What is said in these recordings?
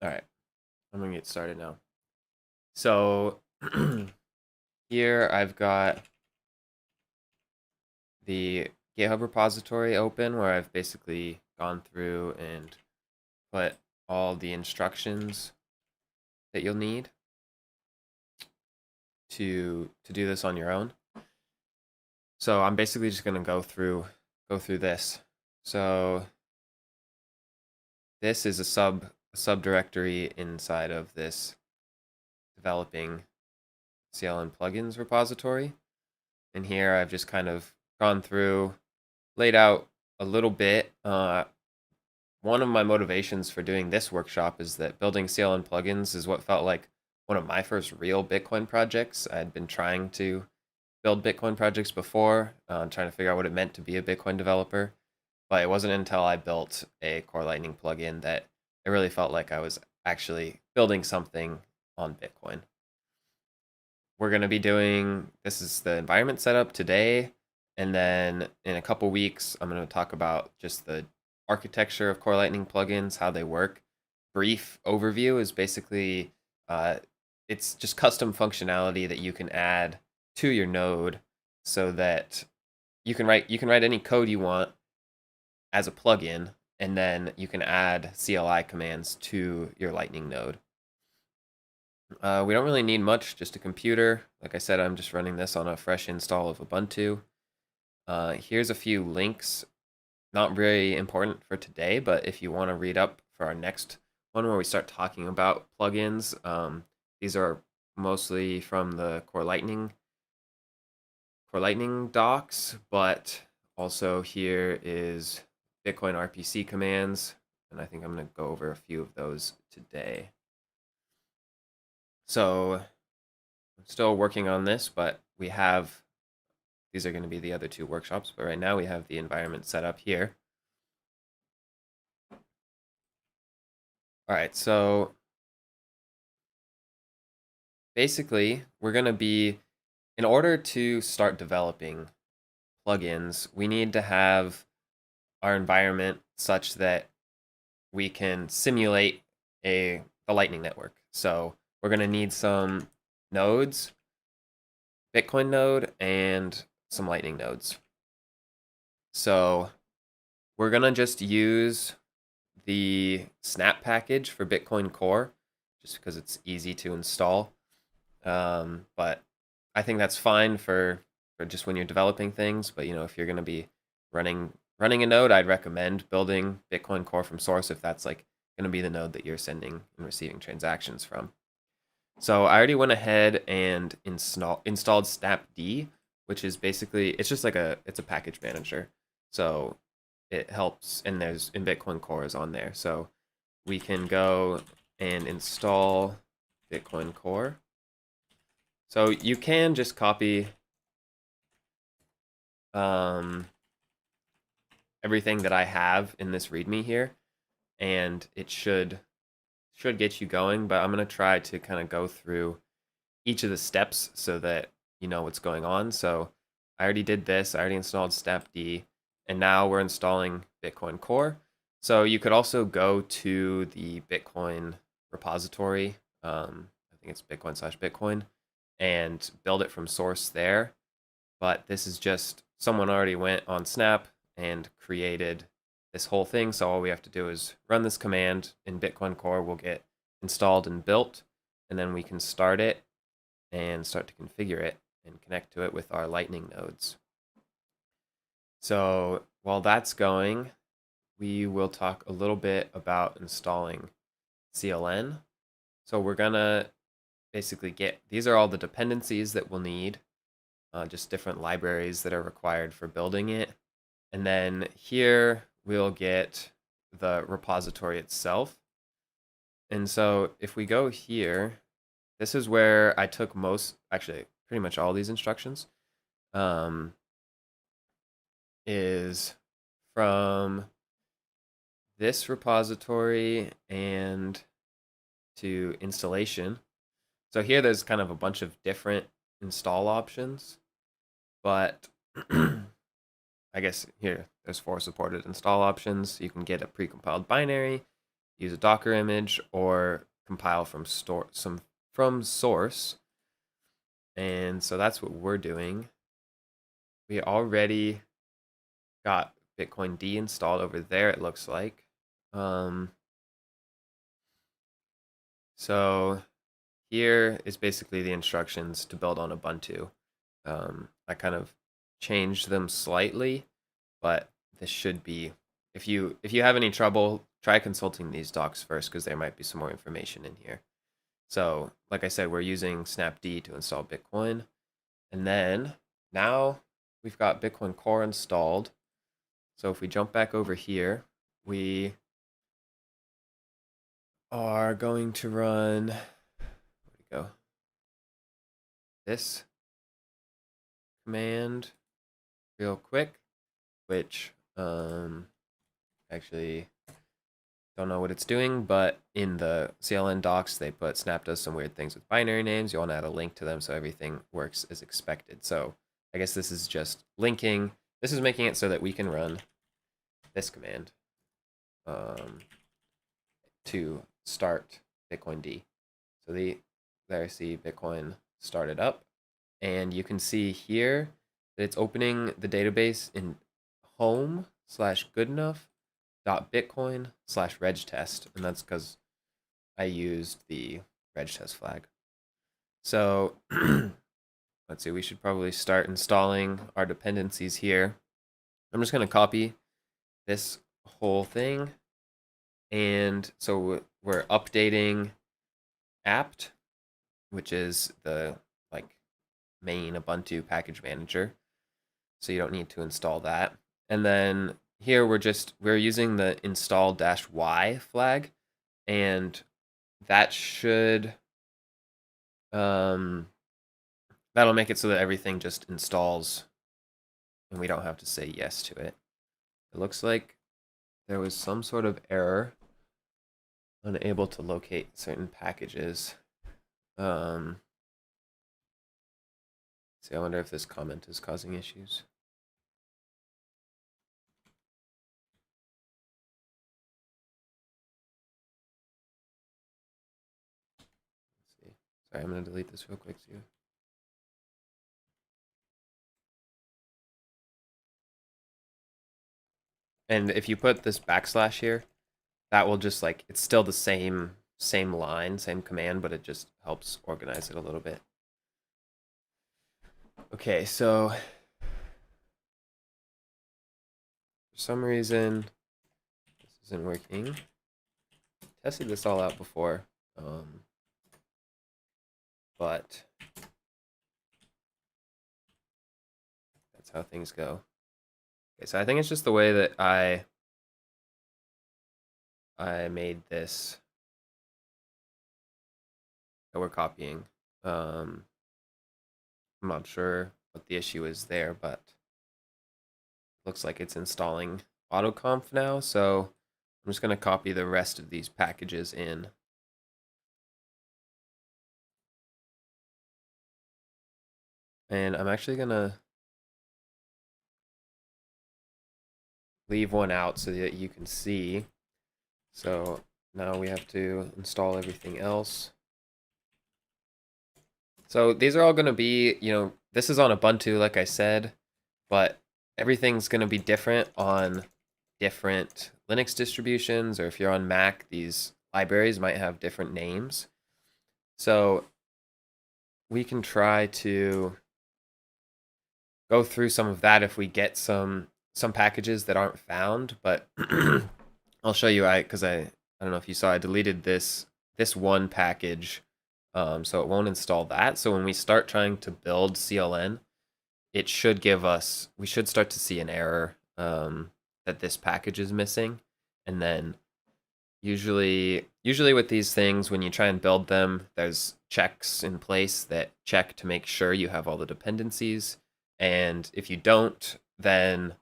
All right, I'm gonna get started now. So here I've got the GitHub repository open where I've basically gone through and put all the instructions that you'll need to do this on your own. So I'm basically just gonna go through this. So this is a subdirectory inside of this developing CLN plugins repository. And here I've just kind of gone through, laid out a little bit. One of my motivations for doing this workshop is that building CLN plugins is what felt like one of my first real Bitcoin projects. I had been trying to build Bitcoin projects before, trying to figure out what it meant to be a Bitcoin developer. But it wasn't until I built a Core Lightning plugin that it really felt like I was actually building something on Bitcoin. We're going to be doing, this is the environment setup today, and then in a couple weeks I'm going to talk about just the architecture of Core Lightning plugins, how they work. Brief overview is basically it's just custom functionality that you can add to your node so that you can write any code you want as a plugin, and then you can add CLI commands to your Lightning node. We don't really need much, just a computer. Like I said, I'm just running this on a fresh install of Ubuntu. Here's a few links, not very important for today, but if you want to read up for our next one where we start talking about plugins, these are mostly from the Core Lightning docs, but also here is Bitcoin RPC commands, and I think I'm going to go over a few of those today. So I'm still working on this, but these are going to be the other two workshops, but right now we have the environment set up here. All right, so basically we're going to be, in order to start developing plugins, we need to have our environment such that we can simulate the Lightning Network. So we're going to need some nodes, Bitcoin node, and some Lightning nodes. So we're going to just use the snap package for Bitcoin Core just because it's easy to install. But I think that's fine for just when you're developing things. But if you're going to be running a node, I'd recommend building Bitcoin Core from source if that's like going to be the node that you're sending and receiving transactions from. So I already went ahead and installed snapd, which is basically, it's just like it's a package manager. So it helps, and there's in Bitcoin Core is on there. So we can go and install Bitcoin Core. So you can just copy everything that I have in this README here, and it should get you going, but I'm going to try to kind of go through each of the steps so that you know what's going on. So I already did this. I already installed snapd, and now we're installing Bitcoin Core. So you could also go to the Bitcoin repository. I think it's Bitcoin/Bitcoin, and build it from source there. But this is just someone already went on Snap and created this whole thing. So all we have to do is run this command in Bitcoin Core. We'll get installed and built, and then we can start it and start to configure it and connect to it with our Lightning nodes. So while that's going, we will talk a little bit about installing CLN. So we're gonna basically these are all the dependencies that we'll need, just different libraries that are required for building it. And then here we'll get the repository itself. And so if we go here, this is where I took actually pretty much all these instructions, is from this repository and to installation. So here there's kind of a bunch of different install options, but I guess here there's 4 supported install options. You can get a precompiled binary, use a Docker image or compile from source. And so that's what we're doing. We already got Bitcoin D installed over there, it looks like. So here is basically the instructions to build on Ubuntu. I kind of changed them slightly, but this should be, if you have any trouble, try consulting these docs first because there might be some more information in here. So like I said, we're using snapd to install Bitcoin. And then now we've got Bitcoin Core installed. So if we jump back over here, we are going to run, where'd we go? This command real quick, which actually don't know what it's doing, but in the CLN docs, they put Snap does some weird things with binary names. You want to add a link to them so everything works as expected. So I guess this is just linking. This is making it so that we can run this command to start Bitcoin D. So there I see Bitcoin started up, and you can see here that it's opening the database in home/goodenough.bitcoin/regtest, and that's because I used the regtest flag. So let's see, we should probably start installing our dependencies here. I'm just going to copy this whole thing, and so we're updating apt, which is the main Ubuntu package manager, so you don't need to install that. And then here we're using the install-y flag, and that should that'll make it so that everything just installs and we don't have to say yes to it. It looks like there was some sort of error, unable to locate certain packages. See, I wonder if this comment is causing issues. Let's see. Sorry, I'm going to delete this real quick too. And if you put this backslash here, that will just it's still the same line, same command, but it just helps organize it a little bit. Okay, so for some reason this isn't working. Tested this all out before, but that's how things go. Okay, so I think it's just the way that I made this that we're copying. I'm not sure what the issue is there, but looks like it's installing autoconf now, so I'm just going to copy the rest of these packages in. And I'm actually going to leave one out so that you can see. So now we have to install everything else. So these are all going to be, this is on Ubuntu, like I said, but everything's going to be different on different Linux distributions, or if you're on Mac, these libraries might have different names. So we can try to go through some of that if we get some packages that aren't found, but I'll show you, because I don't know if you saw, I deleted this one package, so it won't install that. So when we start trying to build CLN, it should give us, we should start to see an error that this package is missing. And then usually with these things, when you try and build them, there's checks in place that check to make sure you have all the dependencies. And if you don't, then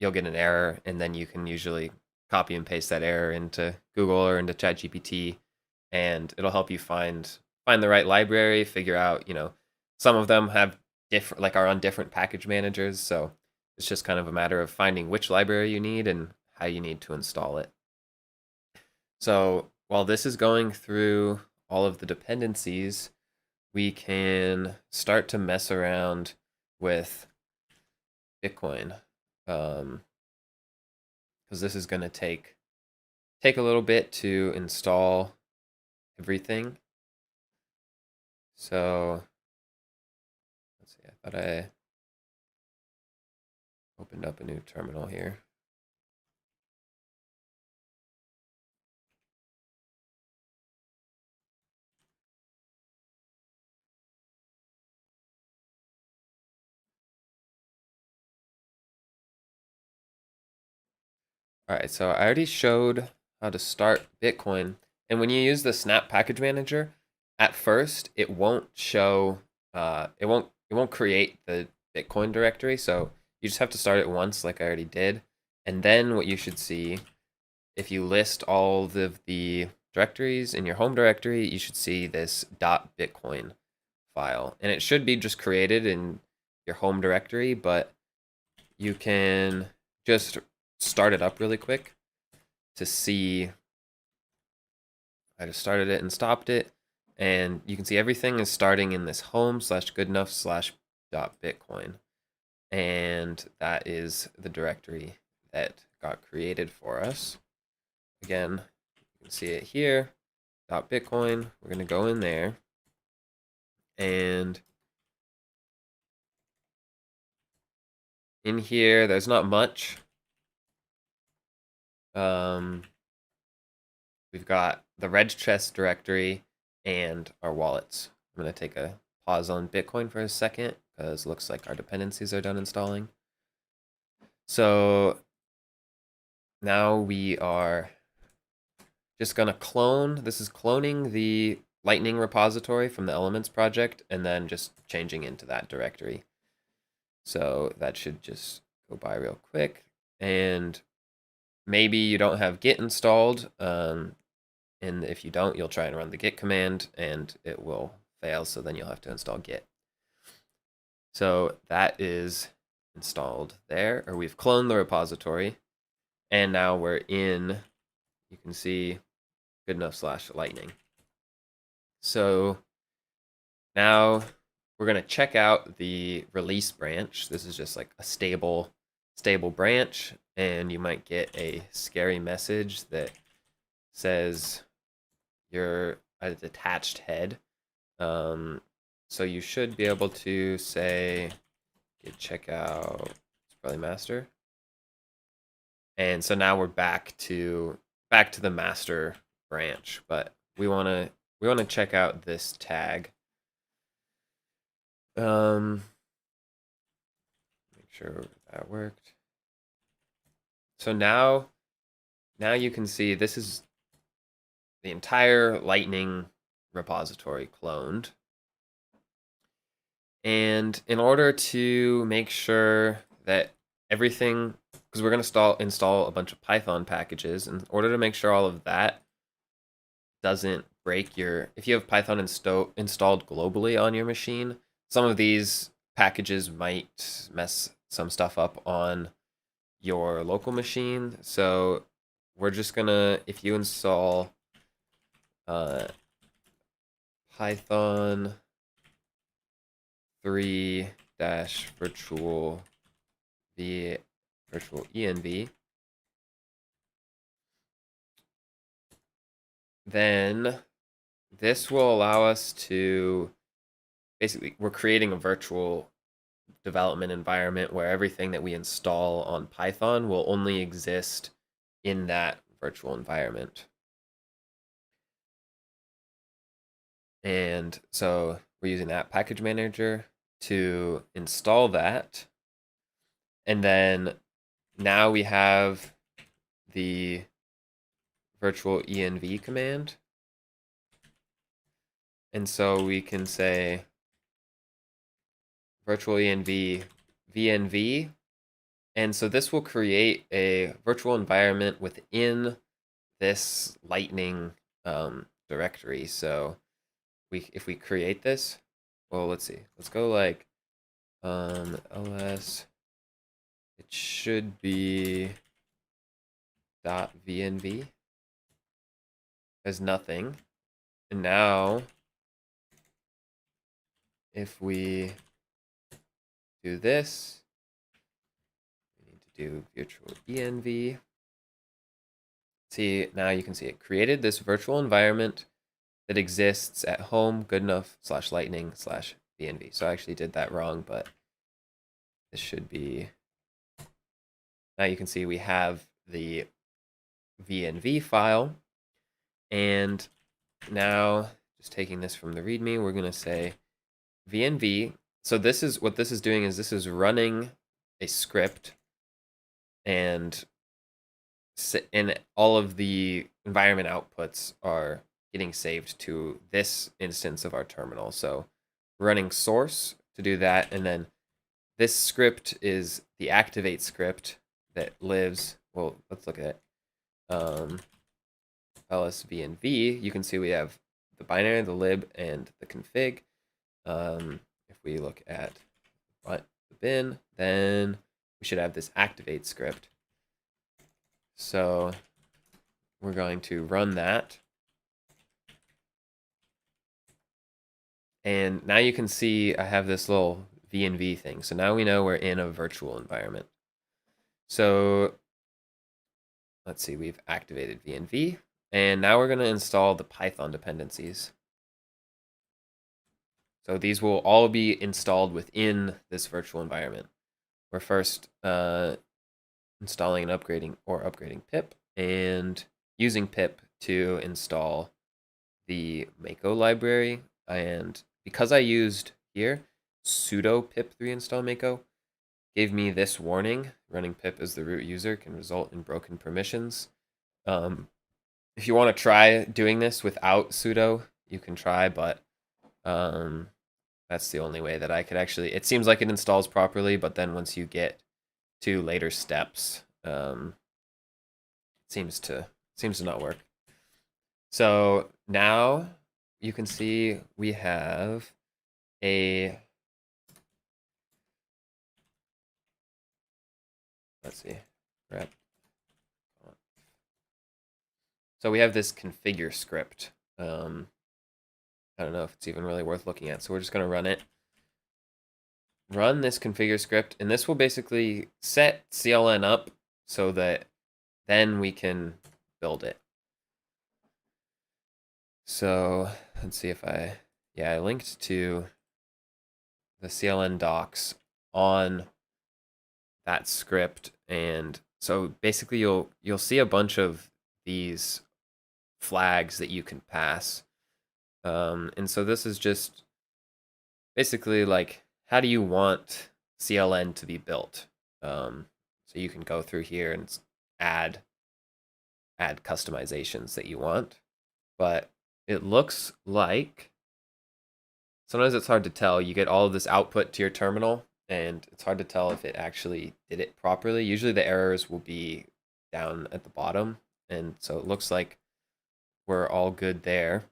you'll get an error, and then you can usually copy and paste that error into Google or into ChatGPT, and it'll help you find the right library, figure out, some of them have different, are on different package managers, so it's just kind of a matter of finding which library you need and how you need to install it. So while this is going through all of the dependencies, we can start to mess around with Bitcoin, because this is going to take a little bit to install everything. So let's see. I thought I opened up a new terminal here. All right, so I already showed how to start Bitcoin. And when you use the Snap Package Manager, at first it won't show, it won't create the Bitcoin directory. So you just have to start it once, like I already did. And then what you should see, if you list all of the directories in your home directory, you should see this .bitcoin file. And it should be just created in your home directory, but you can just start it up really quick to see. I just started it and stopped it, and you can see everything is starting in this home/goodenough/.bitcoin, and that is the directory that got created for us. Again, you can see it here, .bitcoin. We're going to go in there, and in here, there's not much. We've got the reg chest directory and our wallets. I'm going to take a pause on Bitcoin for a second because it looks like our dependencies are done installing. So now we are just going to clone. This is cloning the Lightning repository from the Elements project and then just changing into that directory. So that should just go by real quick. And maybe you don't have Git installed. And if you don't, you'll try and run the git command and it will fail. So then you'll have to install git. So that is installed there, or we've cloned the repository. And now we're in, you can see goodenough/lightning. So now we're going to check out the release branch. This is just like a stable branch. And you might get a scary message that says you're a detached head. So you should be able to say git checkout, it's probably master. And so now we're back to the master branch, but we want to check out this tag. Make sure that worked. So now you can see this is the entire Lightning repository cloned. And in order to make sure that everything, because we're going to install a bunch of Python packages, in order to make sure all of that doesn't break if you have Python installed globally on your machine, some of these packages might mess some stuff up on your local machine. So we're just going to, if you install Python 3-virtual env, then this will allow us to basically, we're creating a virtual development environment where everything that we install on Python will only exist in that virtual environment. And so we're using that package manager to install that. And then now we have the virtual env command. And so we can say virtual env vnv. And so this will create a virtual environment within this Lightning directory. So if we create this, well, let's see. Let's go like ls. It should be .vnv. as nothing. And now, if we do this, we need to do virtual env. See, now you can see it created this virtual environment that exists at home goodenough/lightning/VNV. So I actually did that wrong, but this should be, now you can see we have the VNV file. And now, just taking this from the README, we're going to say VNV. So this is what this is doing, is this is running a script, and all of the environment outputs are getting saved to this instance of our terminal. So running source to do that, and then this script is the activate script that lives, well, let's look at it. LSVNV, you can see we have the binary, the lib, and the config. If we look at the bin, then we should have this activate script. So we're going to run that. And now you can see I have this little VNV thing. So now we know we're in a virtual environment. So let's see, we've activated VNV. And now we're going to install the Python dependencies. So these will all be installed within this virtual environment. We're first installing and upgrading pip, and using pip to install the Mako library. And because I used here sudo pip3 install Mako, gave me this warning: running pip as the root user can result in broken permissions. If you want to try doing this without sudo, you can try, but that's the only way that I could actually, it seems like it installs properly, but then once you get to later steps, it seems to not work. So now you can see we have a, let's see, rep. So we have this configure script. I don't know if it's even really worth looking at, so we're just going to run it. Run this configure script, and this will basically set CLN up so that then we can build it. So let's see if I linked to the CLN docs on that script, and so basically you'll see a bunch of these flags that you can pass. And so this is just basically like, how do you want CLN to be built? So you can go through here and add customizations that you want. But it looks like, sometimes it's hard to tell. You get all of this output to your terminal, and it's hard to tell if it actually did it properly. Usually the errors will be down at the bottom, and so it looks like we're all good there.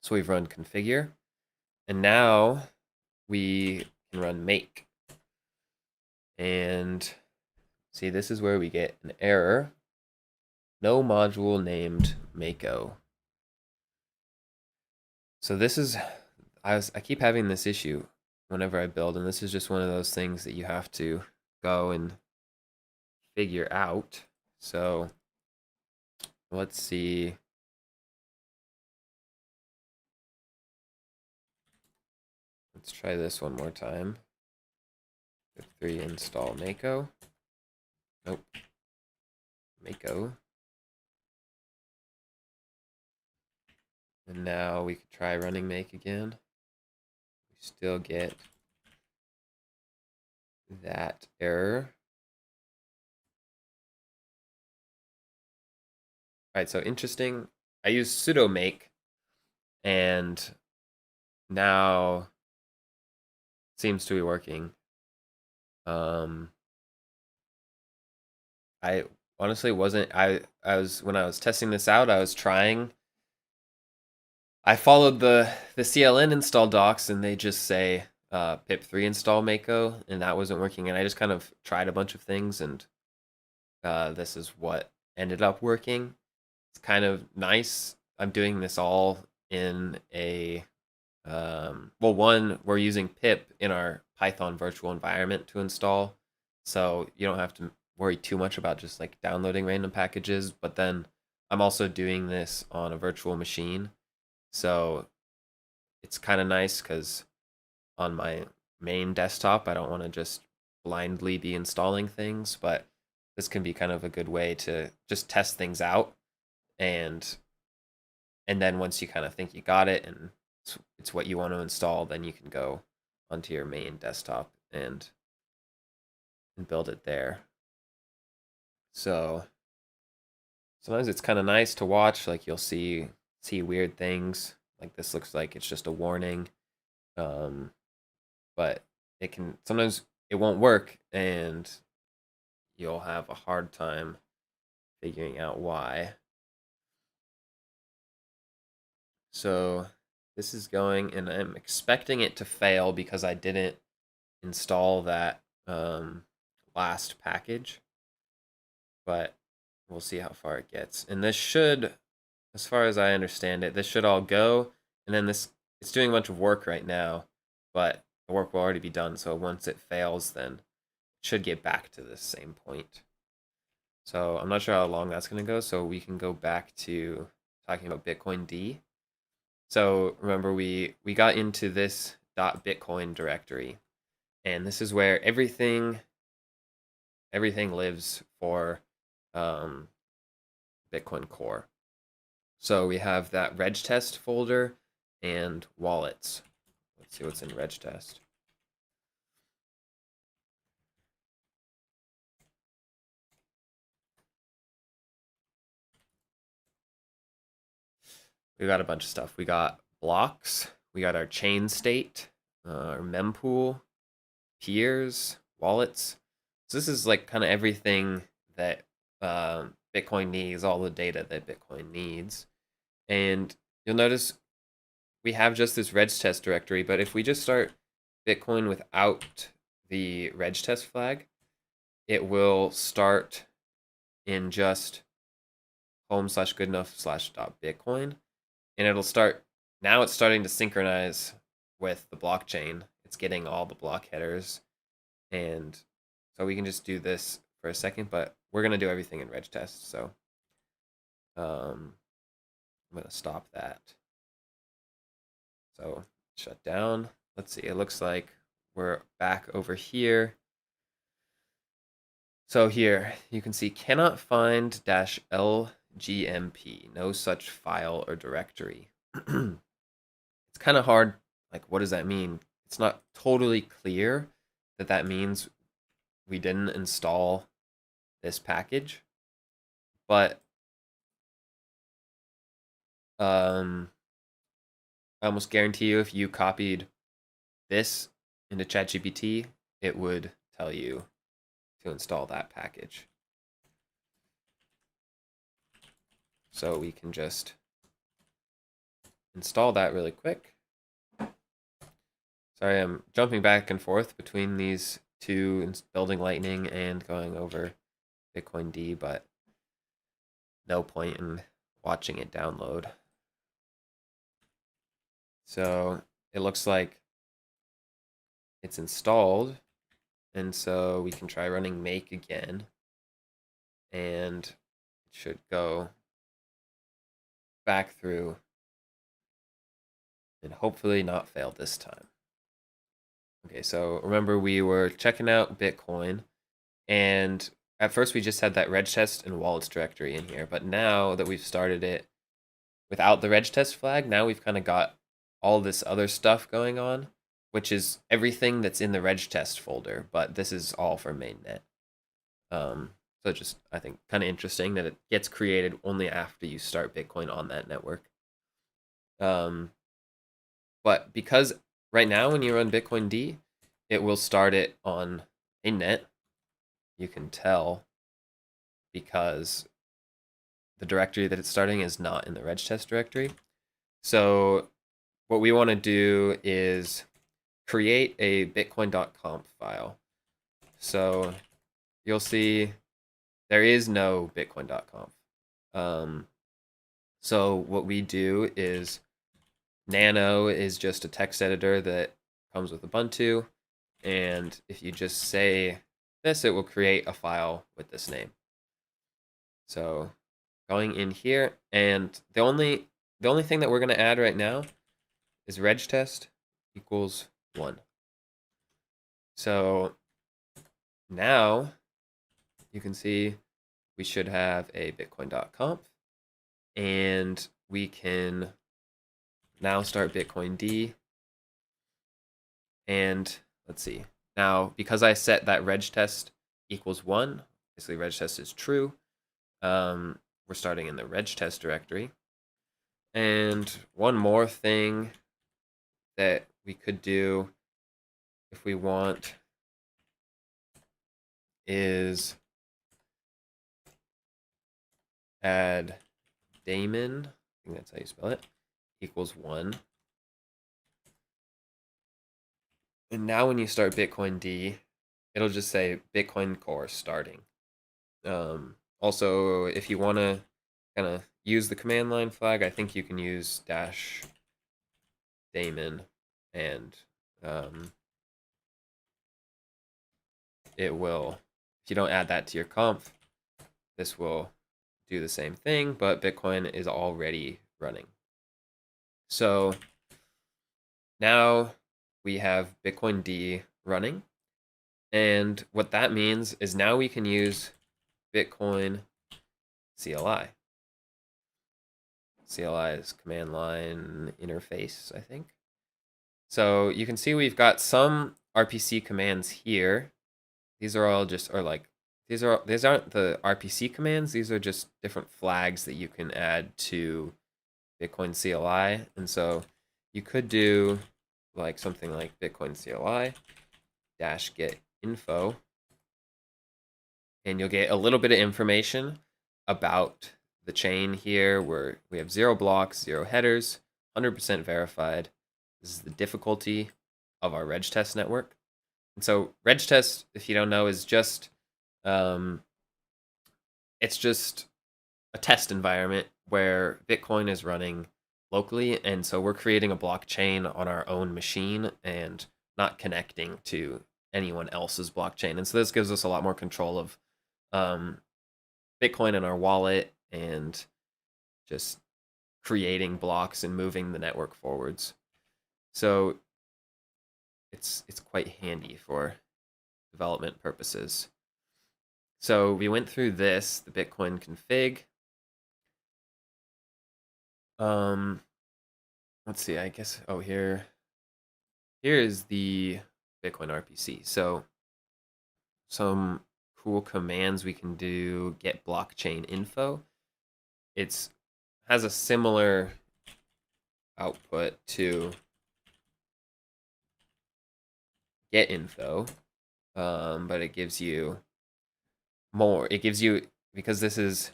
So we've run configure, and now we can run make. And see, this is where we get an error. No module named Mako. So this is, I keep having this issue whenever I build, and this is just one of those things that you have to go and figure out. So let's see. Let's try this one more time. pip3 install Mako. Nope. Mako. And now we could try running make again. We still get that error. All right, so interesting. I use sudo make, and now it seems to be working. I honestly wasn't, I was, when I was testing this out, I was trying, I followed the CLN install docs, and they just say pip3 install Mako, and that wasn't working. And I just kind of tried a bunch of things, and this is what ended up working. It's kind of nice. I'm doing this all in a well, one, we're using pip in our Python virtual environment to install, so you don't have to worry too much about just like downloading random packages. But then I'm also doing this on a virtual machine, so it's kind of nice because on my main desktop, I don't want to just blindly be installing things, but this can be kind of a good way to just test things out, and then once you kind of think you got it and it's what you want to install, then you can go onto your main desktop and build it there. So sometimes it's kind of nice to watch, like you'll see weird things. Like this looks like it's just a warning. Um, but it can sometimes it won't work and you'll have a hard time figuring out why. So this is going, and I'm expecting it to fail because I didn't install that last package, but we'll see how far it gets. And this should, as far as I understand it, this should all go, and then it's doing a bunch of work right now, but the work will already be done, so once it fails, then it should get back to the same point. So I'm not sure how long that's going to go, so we can go back to talking about Bitcoin D. So remember, we got into this .bitcoin directory, and this is where everything lives for Bitcoin Core. So we have that regtest folder and wallets. Let's see what's in regtest. We got a bunch of stuff. We got blocks. We got our chain state, our mempool, peers, wallets. So this is like kind of everything that Bitcoin needs, all the data that Bitcoin needs. And you'll notice we have just this regtest directory, but if we just start Bitcoin without the regtest flag, it will start in just home/goodenough/.bitcoin, and it'll start, now it's starting to synchronize with the blockchain. It's getting all the block headers, and so we can just do this for a second, but we're going to do everything in regtest, so I'm going to stop that. So shut down. Let's see, it looks like we're back over here. So here you can see cannot find -lgmp, no such file or directory. It's kind of hard, like what does that mean? It's not totally clear that that means we didn't install this package, but I almost guarantee you if you copied this into ChatGPT, it would tell you to install that package. So we can just install that really quick. Sorry, I'm jumping back and forth between these two, building Lightning and going over Bitcoin D, but no point in watching it download. So it looks like it's installed, and so we can try running make again, and it should go back through and hopefully not fail this time. Okay, so remember we were checking out Bitcoin, and at first we just had that regtest and wallets directory in here, but now that we've started it without the regtest flag, now we've kind of got all this other stuff going on, which is everything that's in the regtest folder, but this is all for mainnet. So just, I think, kind of interesting that it gets created only after you start Bitcoin on that network. But because right now when you run Bitcoin D, it will start it on mainnet. You can tell because the directory that it's starting is not in the regtest directory. So what we want to do is create a bitcoin.conf file. So you'll see there is no bitcoin.conf. So what we do is Nano is just a text editor that comes with Ubuntu. And if you just say this, it will create a file with this name. So going in here, and the only thing that we're going to add right now is regtest equals 1. So now you can see we should have a bitcoin.conf, and we can now start Bitcoin D. And let's see. Now, because I set that regtest equals 1, basically regtest is true, we're starting in the regtest directory. And one more thing that we could do if we want is add daemon, I think that's how you spell it, equals 1. And now when you start Bitcoin D, it'll just say Bitcoin Core starting. Also, if you want to kind of use the command line flag, I think you can use dash daemon, and it will, if you don't add that to your conf, this will do the same thing, but Bitcoin is already running. So now we have Bitcoin D running, and what that means is now we can use Bitcoin CLI. CLI is command line interface, I think. So you can see we've got some RPC commands here. These are all just, or like, these aren't the RPC commands. These are just different flags that you can add to Bitcoin CLI. And so you could do like something like Bitcoin CLI dash get info, and you'll get a little bit of information about the chain here, where we have 0 blocks, 0 headers, 100% verified. This is the difficulty of our regtest network. And so regtest, if you don't know, is just it's just a test environment where Bitcoin is running locally, and so we're creating a blockchain on our own machine and not connecting to anyone else's blockchain. And so this gives us a lot more control of Bitcoin in our wallet and just creating blocks and moving the network forwards. So it's quite handy for development purposes. So we went through this, the Bitcoin config. Let's see, I guess, oh, here is the Bitcoin RPC. So some cool commands we can do: get blockchain info. It's has a similar output to get info, but it gives you more. It gives you, because this is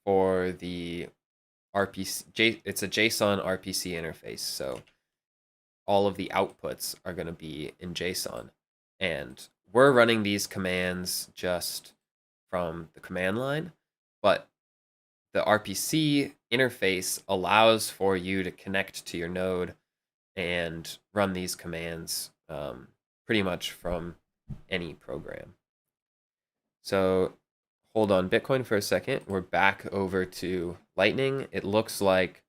for the RPC, it's a JSON RPC interface, so all of the outputs are going to be in JSON. And we're running these commands just from the command line, but the RPC interface allows for you to connect to your node and run these commands pretty much from any program. So hold on Bitcoin for a second. We're back over to Lightning. It looks like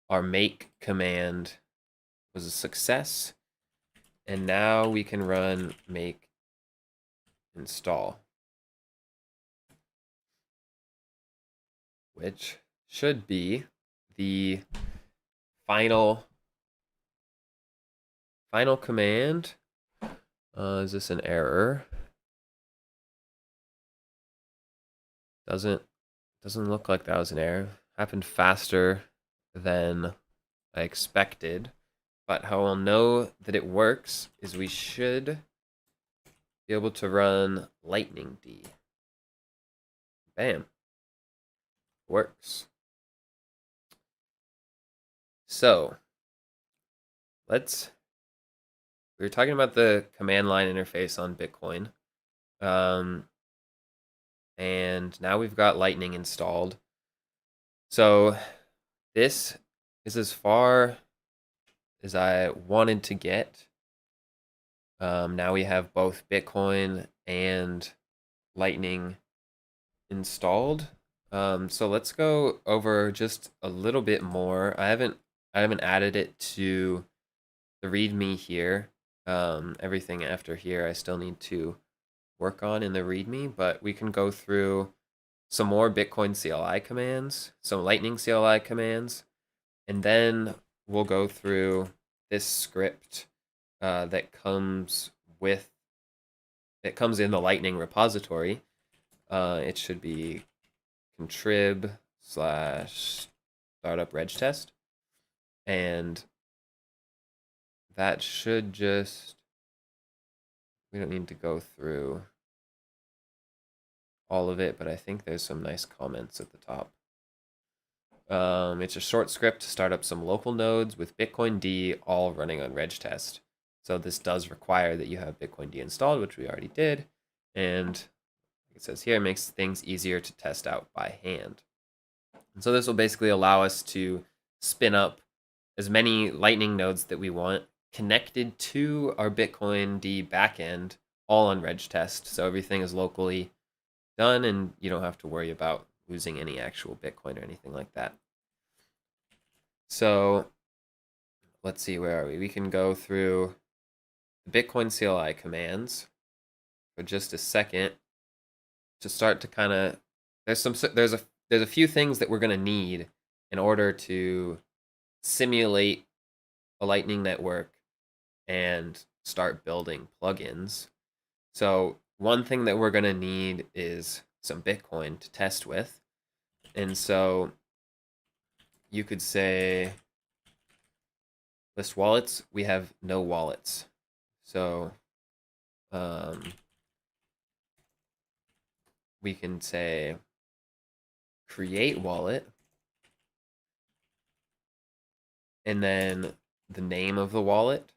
our make command was a success, and now we can run make install, which should be the final command. Is this an error? Doesn't look like that was an error. Happened faster than I expected. But how I'll know that it works is we should be able to run Lightning D. Bam. Works. So we were talking about the command line interface on Bitcoin. And now we've got Lightning installed. So this is as far as I wanted to get. Now we have both Bitcoin and Lightning installed. So let's go over just a little bit more. I haven't added it to the README here. Everything after here I still need to work on in the README, but we can go through some more Bitcoin CLI commands, some Lightning CLI commands, and then we'll go through this script that comes in the Lightning repository. It should be contrib slash startup reg test, and that should just, we don't need to go through all of it, but I think there's some nice comments at the top. It's a short script to start up some local nodes with Bitcoin D all running on reg test. So this does require that you have Bitcoin D installed, which we already did, and like it says here, it makes things easier to test out by hand. And so this will basically allow us to spin up as many Lightning nodes that we want connected to our Bitcoin D backend, all on reg test. So everything is locally done and you don't have to worry about losing any actual Bitcoin or anything like that. So let's see, where are we? We can go through the Bitcoin CLI commands for just a second to start to kind of, there's a few things that we're going to need in order to simulate a Lightning network and start building plugins. So one thing that we're going to need is some Bitcoin to test with. And so you could say list wallets. We have no wallets. So we can say create wallet, and then the name of the wallet.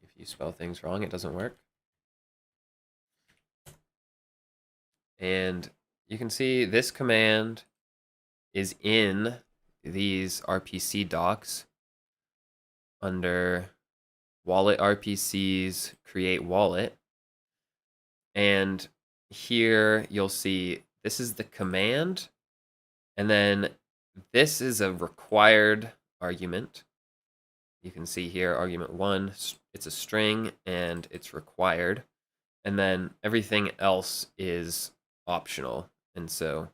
If you spell things wrong, it doesn't work. And you can see this command is in these RPC docs under wallet RPCs create wallet. And here you'll see this is the command, and then this is a required argument. You can see here argument 1, it's a string and it's required, and then everything else is optional. And so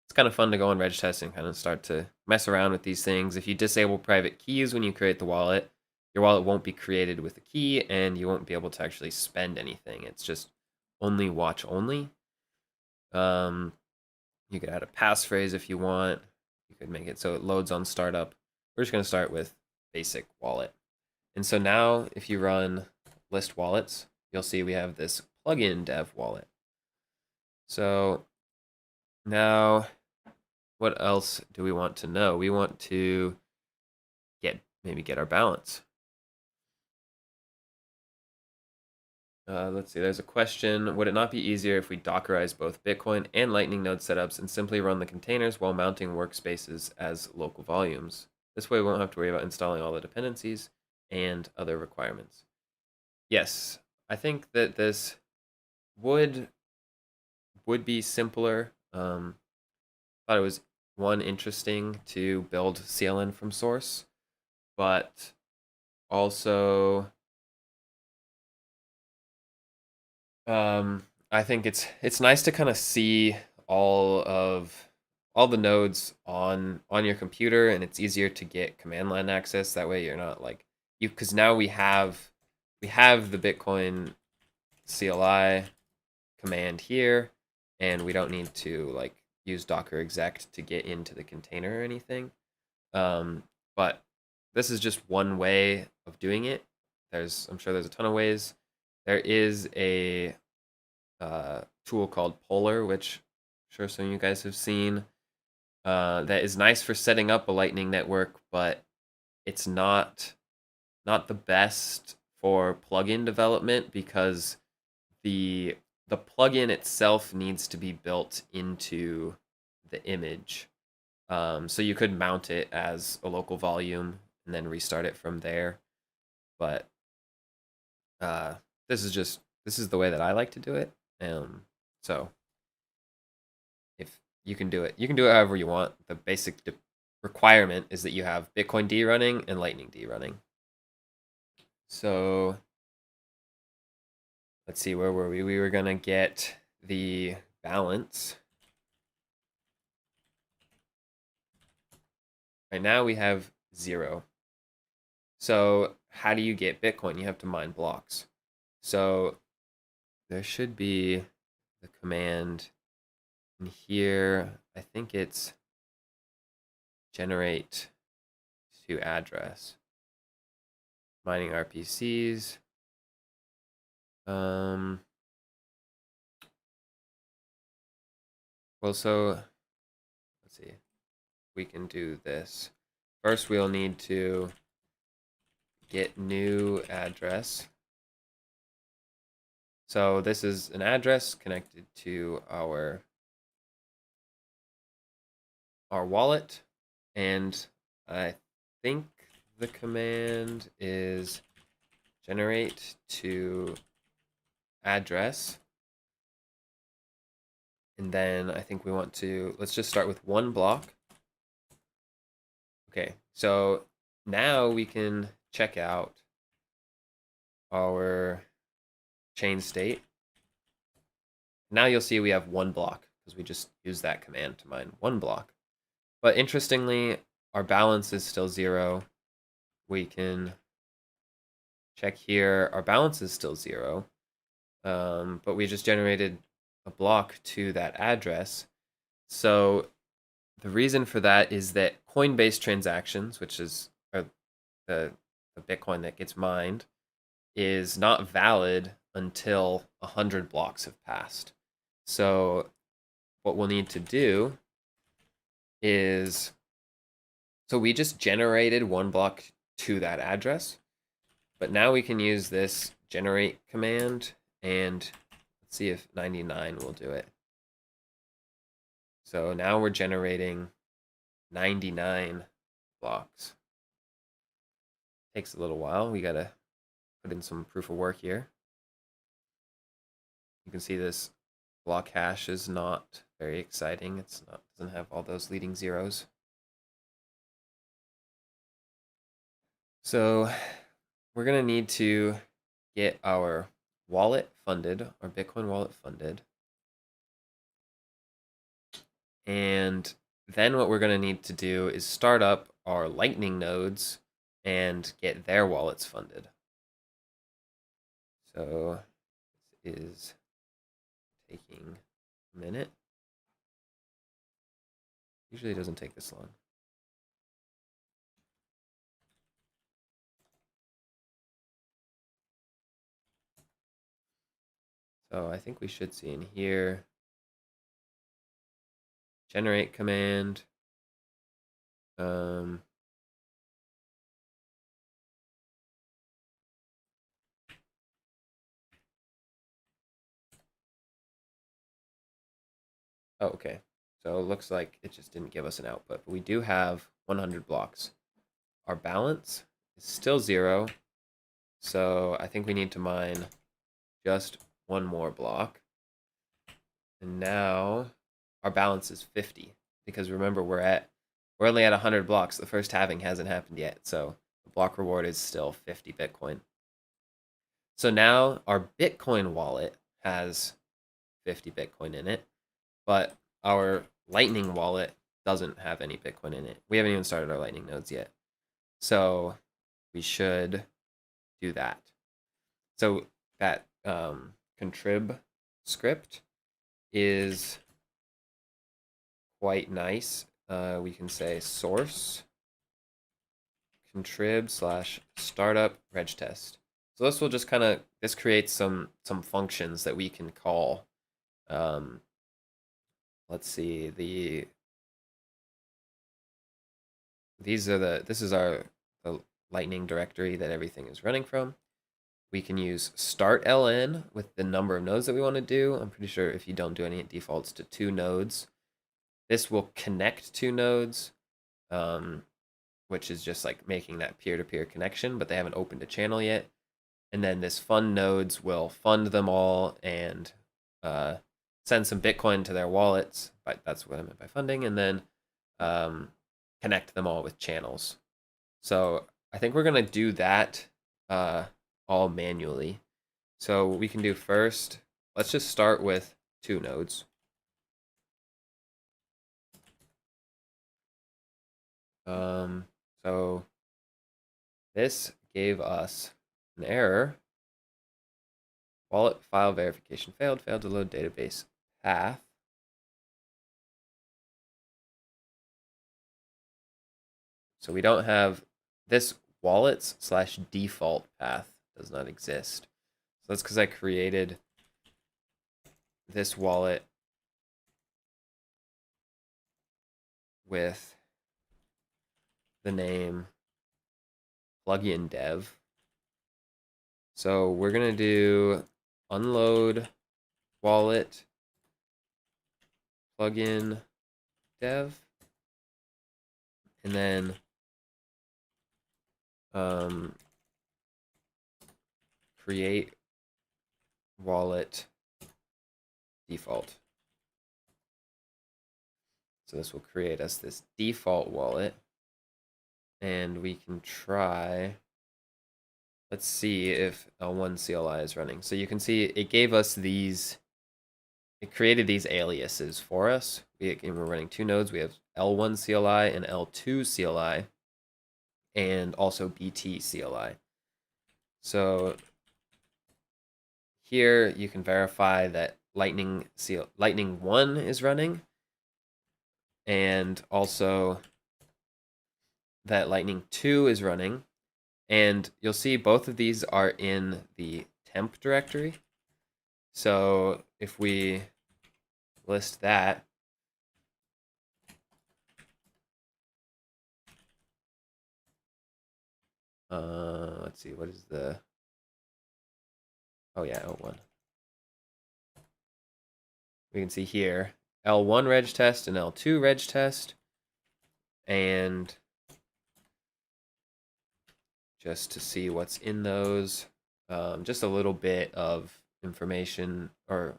it's kind of fun to go on reg test and kind of start to mess around with these things. If you disable private keys when you create the wallet, your wallet won't be created with a key and you won't be able to actually spend anything. It's just only watch only. You could add a passphrase if you want. You could make it so it loads on startup. We're just going to start with basic wallet. And so now if you run list wallets, you'll see we have this plugin dev wallet. So now what else do we want to know? We want to maybe get our balance. Let's see, there's a question. Would it not be easier if we Dockerize both Bitcoin and Lightning node setups and simply run the containers while mounting workspaces as local volumes? This way we won't have to worry about installing all the dependencies and other requirements. Yes, I think that this would be simpler. Thought it was interesting to build CLN from source, but also I think it's nice to kind of see all the nodes on your computer, and it's easier to get command line access. That way you're not like because now we have the Bitcoin CLI command here, and we don't need to like use docker exec to get into the container or anything. But this is just one way of doing it. I'm sure there's a ton of ways. There is a tool called Polar, which I'm sure some of you guys have seen. That is nice for setting up a Lightning network, but it's not the best for plugin development because the the plugin itself needs to be built into the image. So you could mount it as a local volume and then restart it from there. But uh, this is the way that I like to do it. So if you can do it however you want. The basic requirement is that you have Bitcoin D running and Lightning D running. So let's see, where were we? We were gonna get the balance. Right now we have 0. So how do you get Bitcoin? You have to mine blocks. So there should be the command in here. I think it's generate to address. Mining RPCs. Well, so let's see. We can do this. First, we'll need to get new address. So this is an address connected to our wallet, and I think the command is generate to address. And then I think we want to, let's just start with 1 block. Okay, so now we can check out our chain state. Now you'll see we have 1 block because we just used that command to mine 1 block. But interestingly, our balance is still 0. We can check here, our balance is still 0. But we just generated a block to that address. So the reason for that is that Coinbase transactions, which is the Bitcoin that gets mined, is not valid until 100 blocks have passed. So what we'll need to do is, so we just generated 1 block to that address, but now we can use this generate command, and let's see if 99 will do it. So now we're generating 99 blocks. Takes a little while. We gotta put in some proof of work here. You can see this block hash is not very exciting. It's not, doesn't have all those leading zeros. So we're gonna need to get our wallet funded, our Bitcoin wallet funded. And then what we're going to need to do is start up our Lightning nodes and get their wallets funded. So this is taking a minute. Usually it doesn't take this long. So I think we should see in here, generate command. Oh, okay. So it looks like it just didn't give us an output, but we do have 100 blocks. Our balance is still 0, so I think we need to mine just 1 more block. And now our balance is 50, because remember we're only at 100 blocks. The first halving hasn't happened yet, so the block reward is still 50 Bitcoin. So now our Bitcoin wallet has 50 Bitcoin in it, but our Lightning wallet doesn't have any Bitcoin in it. We haven't even started our Lightning nodes yet. So we should do that. So that contrib script is quite nice. We can say source contrib / startup reg test. So this will just this creates some functions that we can call. Let's see, this is the Lightning directory that everything is running from. we can use start ln with the number of nodes that we want to do. I'm pretty sure if you don't do any, it defaults to 2 nodes. This will connect 2 nodes, which is just like making that peer-to-peer connection, but they haven't opened a channel yet. And then this fund nodes will fund them all and send some Bitcoin to their wallets. That's what I meant by funding. And then connect them all with channels. So I think we're going to do that all manually. So what we can do first, let's just start with 2 nodes. So this gave us an error. Wallet file verification failed to load database path. So we don't have this wallets / default path does not exist. So that's because I created this wallet with the name PlebDev. So we're gonna do unload wallet plugin dev, and then create wallet default. So this will create us this default wallet, and we can try. Let's see if L1 CLI is running. So you can see it gave us these. It created these aliases for us. We're running 2 nodes. We have L1 CLI and L2 CLI, and also BT CLI. So here you can verify that Lightning 1 is running, and also that Lightning 2 is running. And you'll see both of these are in the temp directory. So if we list that, let's see, what is the, oh yeah, L1. We can see here, L1 reg test and L2 reg test. And just to see what's in those, just a little bit of information or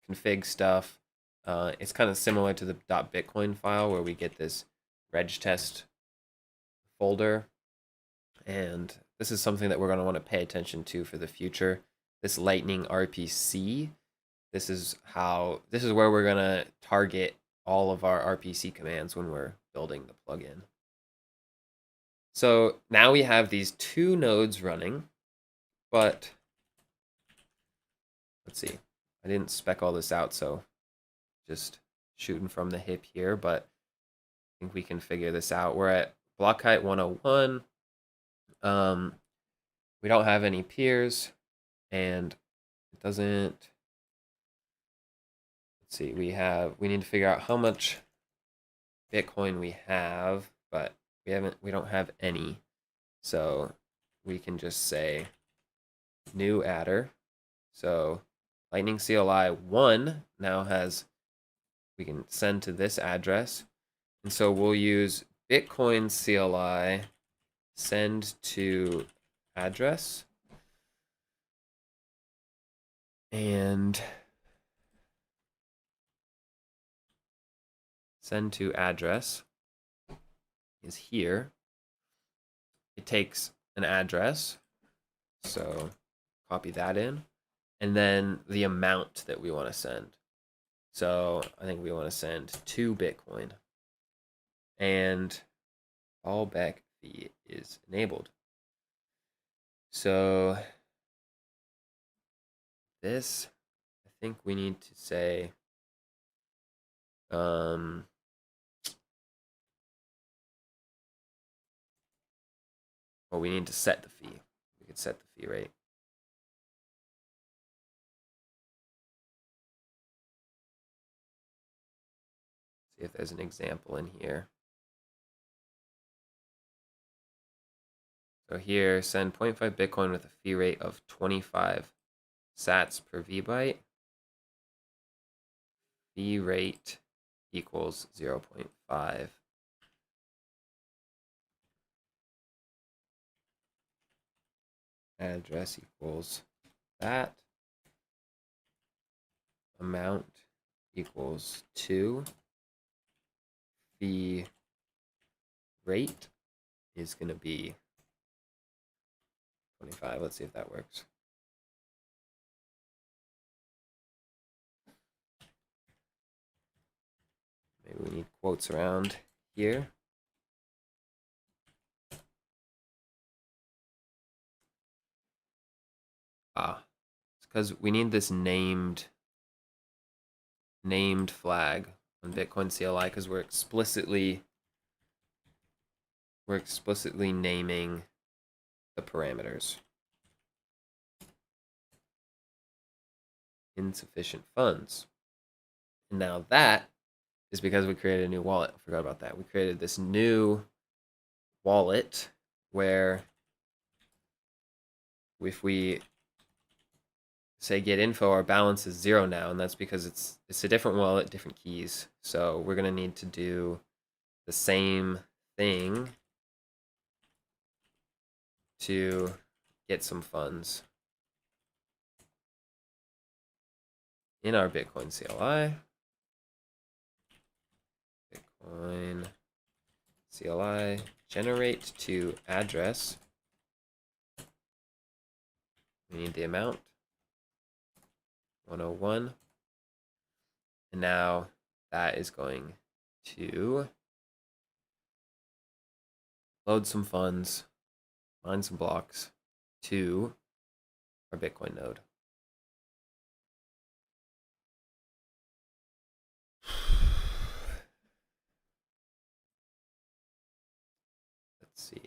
config stuff. It's kind of similar to the .bitcoin file where we get this reg test folder, and this is something that we're going to want to pay attention to for the future. This Lightning RPC, this is where we're going to target all of our RPC commands when we're building the plugin. So now we have these 2 nodes running, but let's see. I didn't spec all this out, so just shooting from the hip here, but I think we can figure this out. We're at block height 101. We don't have any peers, and it doesn't. Let's see. We need to figure out how much Bitcoin we have, but we don't have any. So we can just say new adder. So Lightning CLI 1 now has, we can send to this address. And so we'll use Bitcoin CLI send to address. And send to address is here. It takes an address, so copy that in, and then the amount that we want to send. So I think we want to send 2 Bitcoin, and fallback fee is enabled. So this, I think we need to say, well, we need to set the fee. We could set the fee rate. See if there's an example in here. So here, send 0.5 Bitcoin with a fee rate of 25 sats per VByte. Fee rate equals 0.5. Address equals that. Amount equals 2. Fee rate is going to be 25. Let's see if that works. Maybe we need quotes around here. It's because we need this named flag on Bitcoin CLI because we're explicitly naming the parameters. Insufficient funds. And now that is because we created a new wallet. I forgot about that. We created this new wallet where if we say get info, our balance is 0 now, and that's because it's a different wallet, different keys. So we're gonna need to do the same thing to get some funds in our Bitcoin CLI. Bitcoin CLI generate to address. We need the amount 101. And now that is going to load some funds, mine some blocks to our Bitcoin node. Let's see.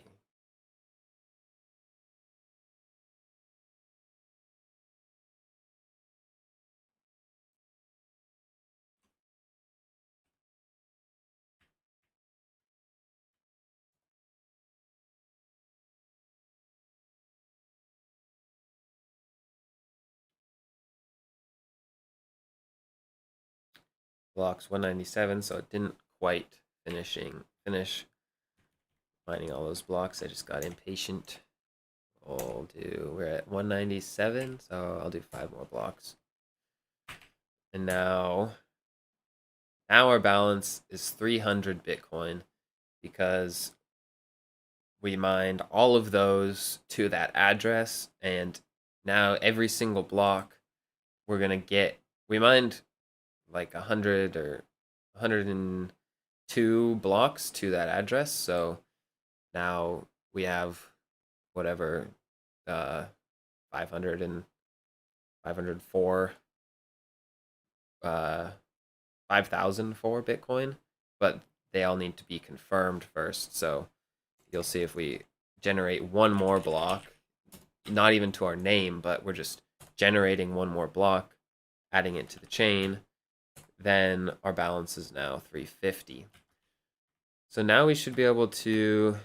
Blocks 197, so it didn't quite finish mining all those blocks. I just got impatient. We're at 197, so I'll do 5 more blocks. And now our balance is 300 Bitcoin because we mined all of those to that address, and now every single block we're gonna get. We mined like 100 or 102 blocks to that address, so now we have whatever 500 and 504 5004 Bitcoin, but they all need to be confirmed first. So you'll see if we generate one more block, not even to our name, but we're just generating one more block, adding it to the chain, then our balance is now 350. So now we should be able to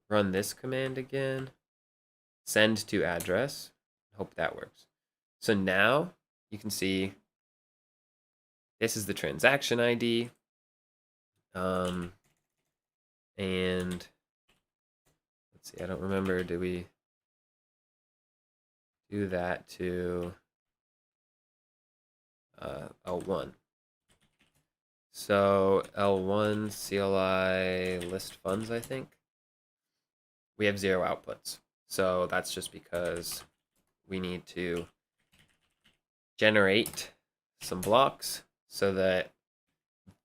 run this command again, send to address. Hope that works. So now you can see this is the transaction ID. And let's see, I don't remember, did we do that to L1? So L1 CLI list funds, I think. We have 0 outputs. So that's just because we need to generate some blocks so that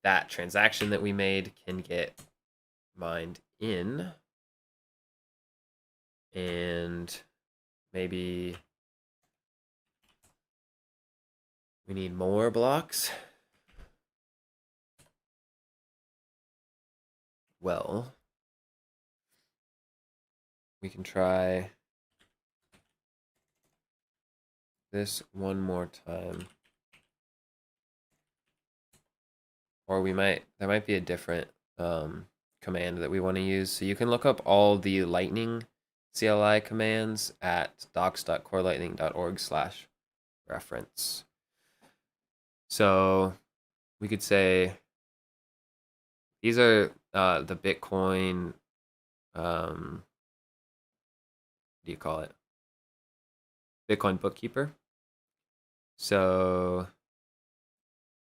that transaction that we made can get mined in. And maybe we need more blocks. Well, we can try this one more time. Or there might be a different command that we want to use. So you can look up all the Lightning CLI commands at docs.corelightning.org/reference. So we could say these are the Bitcoin, what do you call it? Bitcoin bookkeeper. So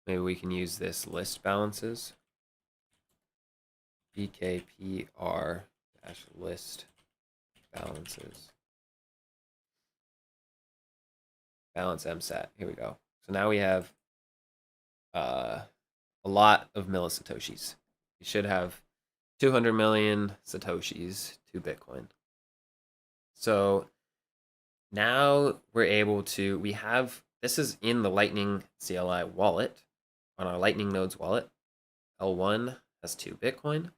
maybe we can use this list balances. BKPR-list balances. Balance MSAT. Here we go. So now we have a lot of millisatoshis. We should have 200 million satoshis to Bitcoin. So now we're able to, this is in the Lightning CLI wallet, on our Lightning nodes wallet. L1 has 2 Bitcoin.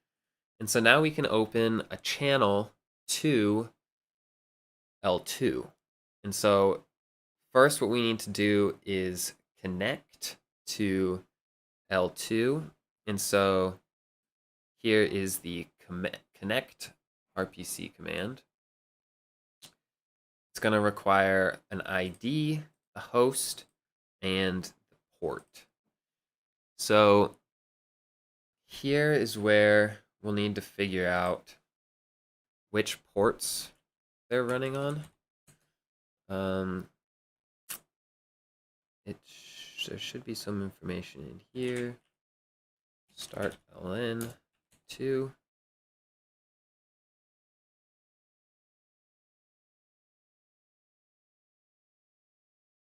And so now we can open a channel to L2. And so first what we need to do is connect to L2. And so here is the connect RPC command. It's going to require an ID, a host, and the port. So here is where we'll need to figure out which ports they're running on. There should be some information in here. Start LN2.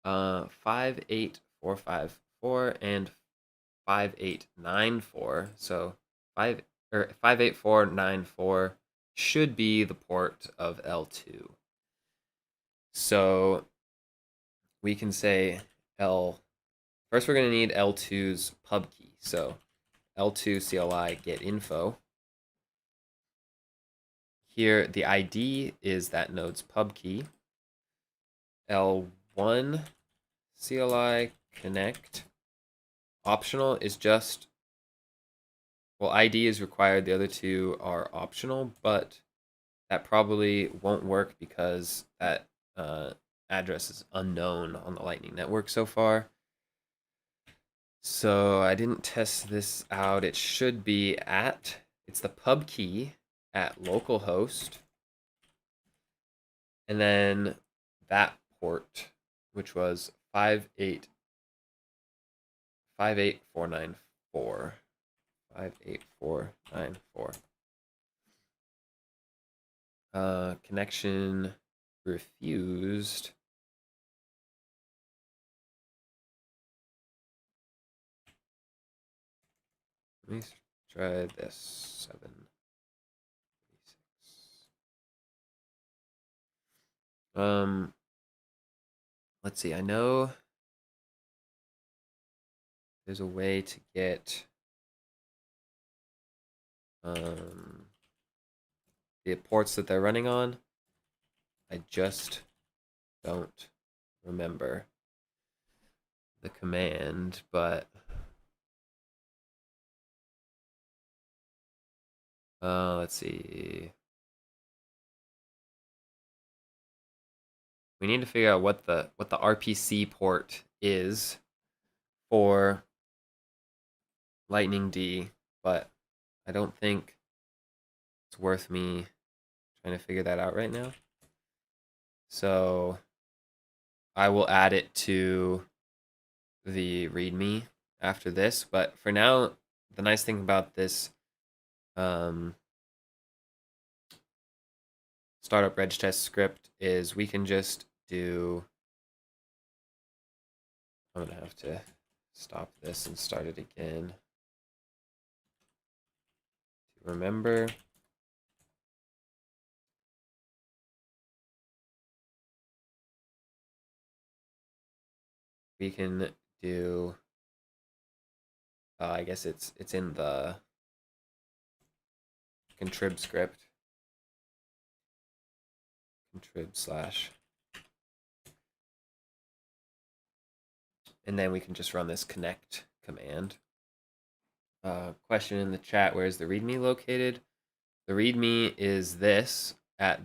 Uh, 58454 and 5894. So 58494 should be the port of L2. So we can say first we're going to need L2's pub key. So L2 CLI get info. Here the ID is that node's pub key. L1 CLI connect. Optional is just, well, ID is required. The other two are optional, but that probably won't work because that address is unknown on the Lightning Network so far. So I didn't test this out. It should be it's the pub key at localhost, and then that port, which was 58494. 58494. Connection refused. Let me try this. 7. Let's see. I know there's a way to get the ports that they're running on. I just don't remember the command, but let's see. We need to figure out what the RPC port is for Lightning D, but I don't think it's worth me trying to figure that out right now. So I will add it to the README after this, but for now, the nice thing about this startup reg test script is we can just do, I'm gonna have to stop this and start it again to remember. We can do, I guess it's in the contrib script. Contrib/. And then we can just run this connect command. Question in the chat, where is the README located? The README is this at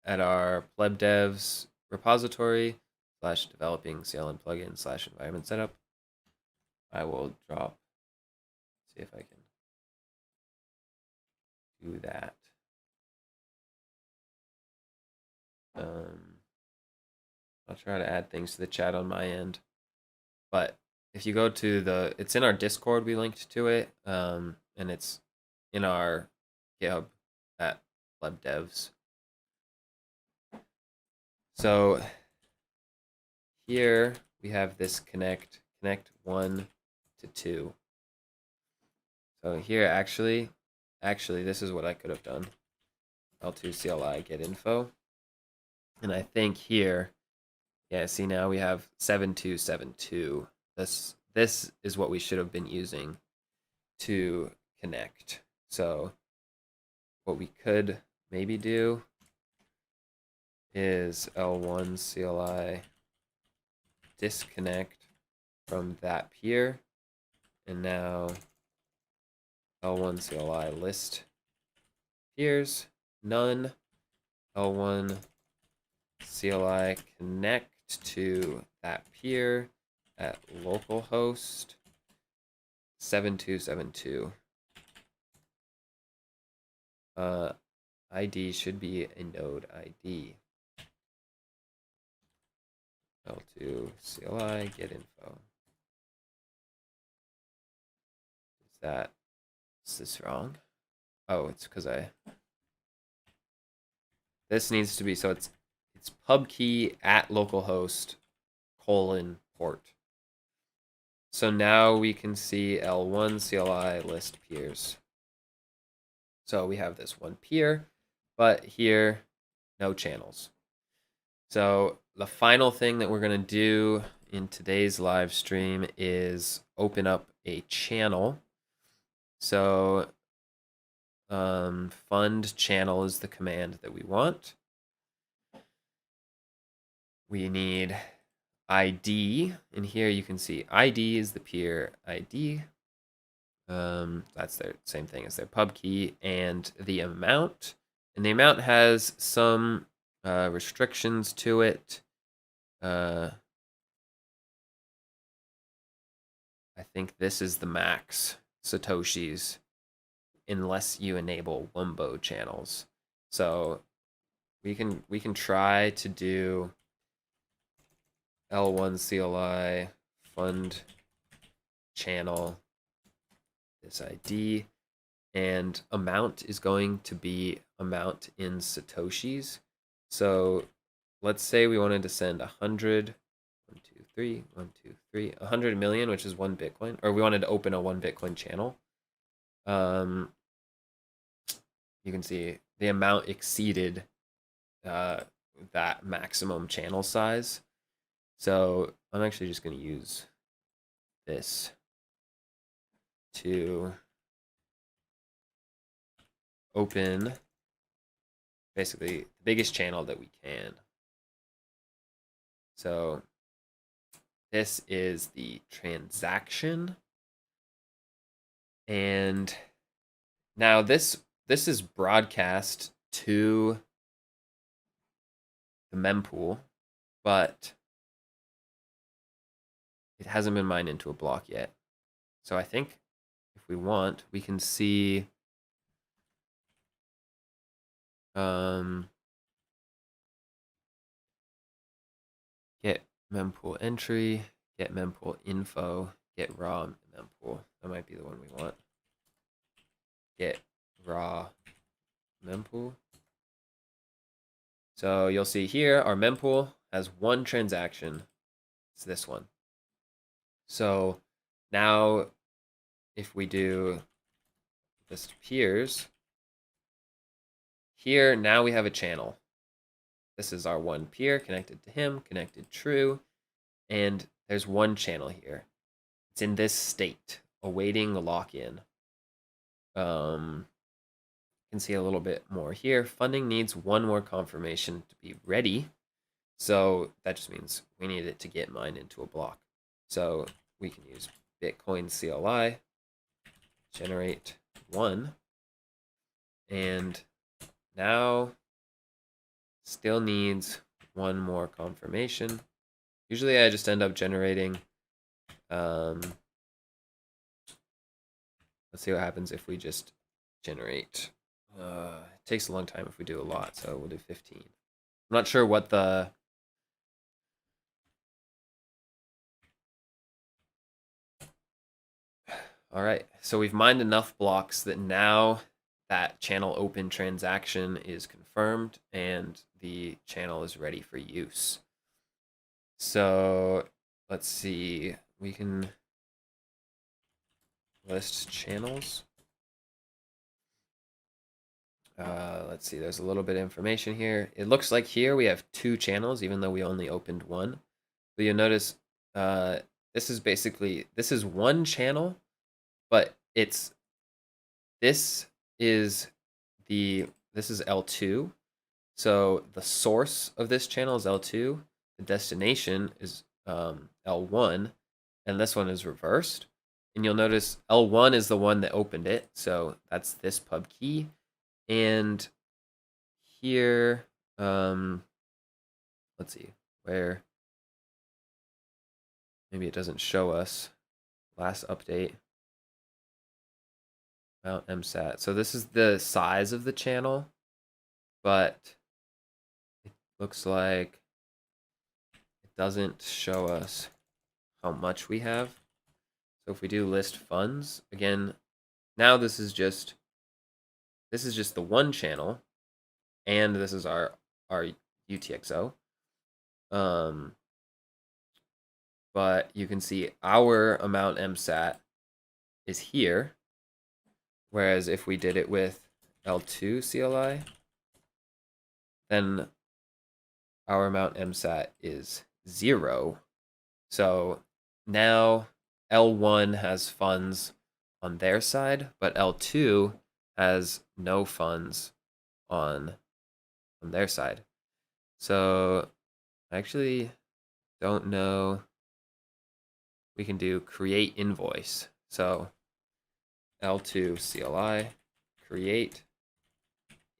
at our PlebDevs repository / developing CLN plugin / environment setup. I will drop, see if I can do that. I'll try to add things to the chat on my end. But if you go to it's in our Discord, we linked to it, and it's in our GitHub at PlebDevs. So here we have this connect 1 to 2. So here actually this is what I could have done. L2 CLI get info. And I think here, yeah, see now we have 7272. This is what we should have been using to connect. So what we could maybe do is L1 CLI disconnect from that peer, and now L1 CLI list peers, none, L1 CLI connect to that peer at localhost 7272. ID should be a node ID. L2 CLI get info. Is this wrong? Oh, it's because this needs to be, so it's pub key at localhost : port. So now we can see L1 CLI list peers. So we have this one peer, but here, no channels. So the final thing that we're going to do in today's live stream is open up a channel. So fund channel is the command that we want. We need ID, and here you can see ID is the peer ID. That's their same thing as their pub key, and the amount. And the amount has some restrictions to it. I think this is the max Satoshis, unless you enable Wumbo channels. So we can try to do L1 CLI fund channel this ID, and amount is going to be amount in Satoshis. So let's say we wanted to send 100, 100 million, which is 1 Bitcoin, or we wanted to open a 1 Bitcoin channel. You can see the amount exceeded that maximum channel size. So I'm actually just going to use this to open basically the biggest channel that we can. So this is the transaction. And now this is broadcast to the mempool, but it hasn't been mined into a block yet. So I think if we want, we can see get mempool entry, get mempool info, get raw mempool. That might be the one we want. Get raw mempool. So you'll see here our mempool has one transaction. It's this one. So now if we do this peers, here now we have a channel. This is our one peer connected to him, connected true, and there's one channel here. It's in this state, awaiting lock-in. You can see a little bit more here. Funding needs one more confirmation to be ready. So that just means we need it to get mined into a block. So we can use Bitcoin CLI, generate one, and now Still needs one more confirmation. Usually I just end up generating, let's see what happens if we just generate. It takes a long time if we do a lot, so we'll do 15. I'm not sure what the... All right, so we've mined enough blocks that now that channel open transaction is confirmed and the channel is ready for use. So let's see, we can list channels. Let's see, there's a little bit of information here. It looks like here we have 2 channels, even though we only opened 1. But you'll notice this is one channel, but this is L2. So the source of this channel is L2, the destination is L1, and this one is reversed. And you'll notice L1 is the one that opened it, so that's this pub key. And here, let's see, where maybe it doesn't show us last update. Mount MSAT. So this is the size of the channel, but it looks like it doesn't show us how much we have. So if we do list funds, again, now this is just the one channel, and this is our UTXO. But you can see our amount MSAT is here, whereas if we did it with L2 CLI, then our amount MSAT is 0. So now L1 has funds on their side, but L2 has no funds on their side. So I actually don't know. We can do create invoice. So L2 CLI create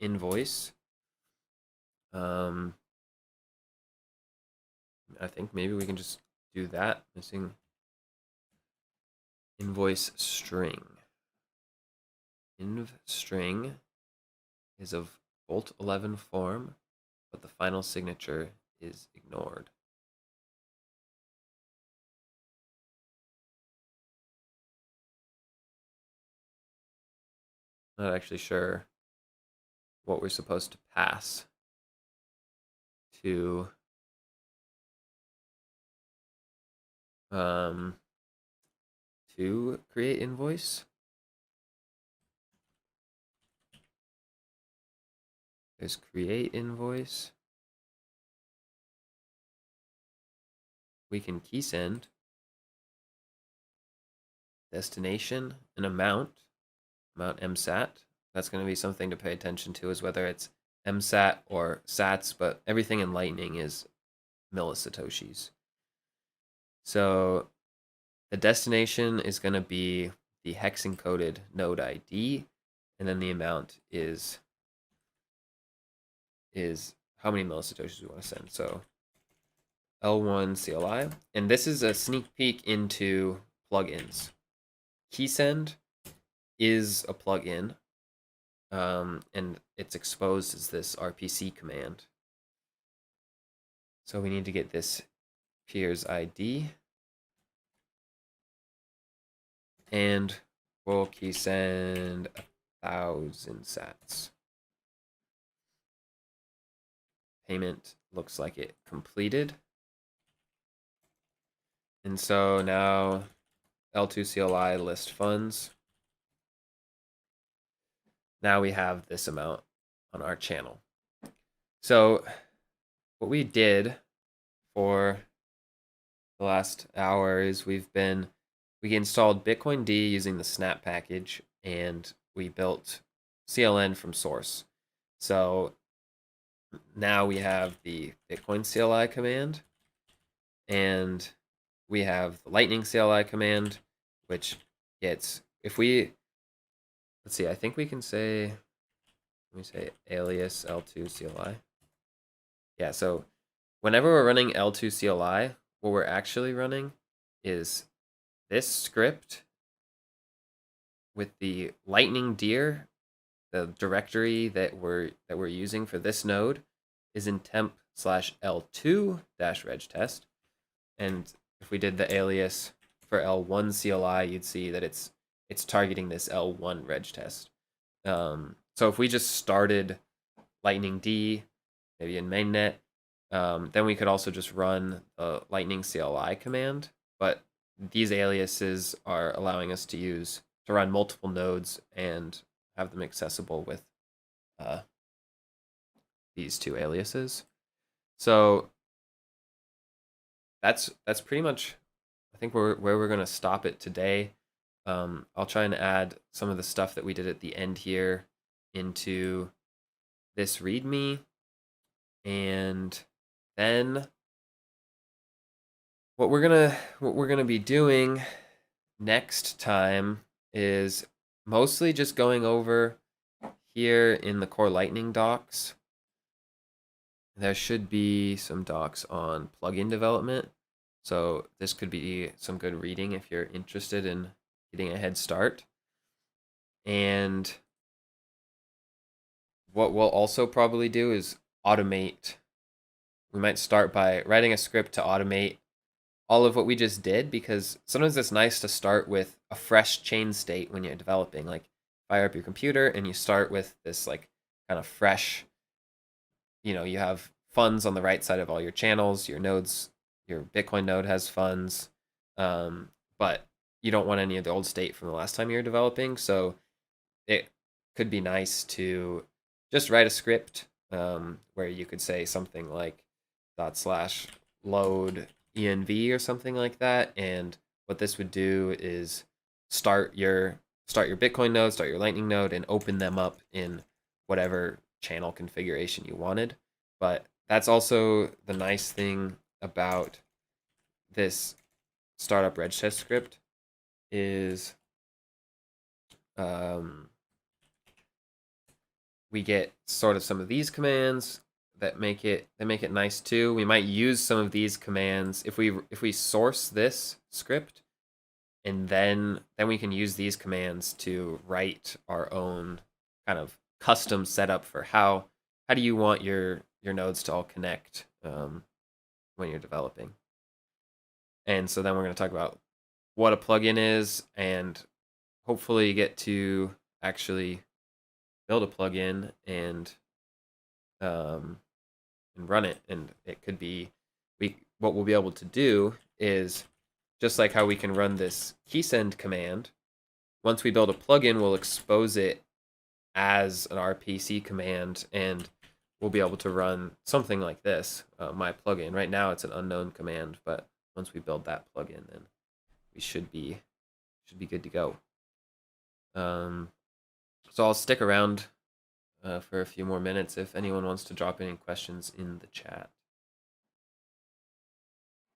invoice. I think maybe we can just do that. Missing invoice string. Inv string is of Bolt 11 form, but the final signature is ignored. Not actually sure what we're supposed to pass to create invoice. There's create invoice. We can key send destination and amount MSAT. That's going to be something to pay attention to, is whether it's MSAT or SATs, but everything in Lightning is millisatoshis. So the destination is going to be the hex encoded node ID, and then the amount is how many millisatoshis we want to send. So L1 CLI, and this is a sneak peek into plugins. Keysend is a plugin, and it's exposed as this RPC command. So we need to get this peer's ID, and we'll key send 1,000 sats. Payment looks like it completed. And so now L2 CLI list funds. Now we have this amount on our channel. So what we did for the last hour is we installed Bitcoin D using the snap package, and we built CLN from source. So now we have the Bitcoin CLI command, and we have the Lightning CLI command, which gets, let's see, I think we can say, let me say alias L2 CLI. Yeah, so whenever we're running L2 CLI, what we're actually running is this script with the lightning deer. The directory that we're using for this node is in temp/L2-regtest. And if we did the alias for L1 CLI, you'd see that it's targeting this L1 regtest. So if we just started lightning D, maybe in mainnet, then we could also just run the lightning CLI command. But these aliases are allowing us to run multiple nodes and have them accessible with these two aliases. So that's pretty much, I think, where we're going to stop it today. I'll try and add some of the stuff that we did at the end here into this README, and then what we're gonna be doing next time is mostly just going over here in the Core Lightning docs. There should be some docs on plugin development, so this could be some good reading if you're interested in getting a head start. And what we'll also probably do is automate. We might start by writing a script to automate all of what we just did, because sometimes it's nice to start with a fresh chain state when you're developing. Like, fire up your computer and you start with this like kind of fresh, you have funds on the right side of all your channels, your nodes, your Bitcoin node has funds, but you don't want any of the old state from the last time you're developing. So it could be nice to just write a script where you could say something like /load env or something like that. And what this would do is start your Bitcoin node, start your Lightning node, and open them up in whatever channel configuration you wanted. But that's also the nice thing about this startup regtest script is we get sort of some of these commands that make it nice too. We might use some of these commands if we source this script, and then we can use these commands to write our own kind of custom setup for how do you want your nodes to all connect when you're developing. And so then we're going to talk about what a plugin is, and hopefully get to actually build a plugin and run it. And it could be, what we'll be able to do is, just like how we can run this keysend command, once we build a plugin, we'll expose it as an RPC command, and we'll be able to run something like this, my plugin. Right now it's an unknown command, but once we build that plugin, then we should be good to go. So I'll stick around for a few more minutes if anyone wants to drop any questions in the chat.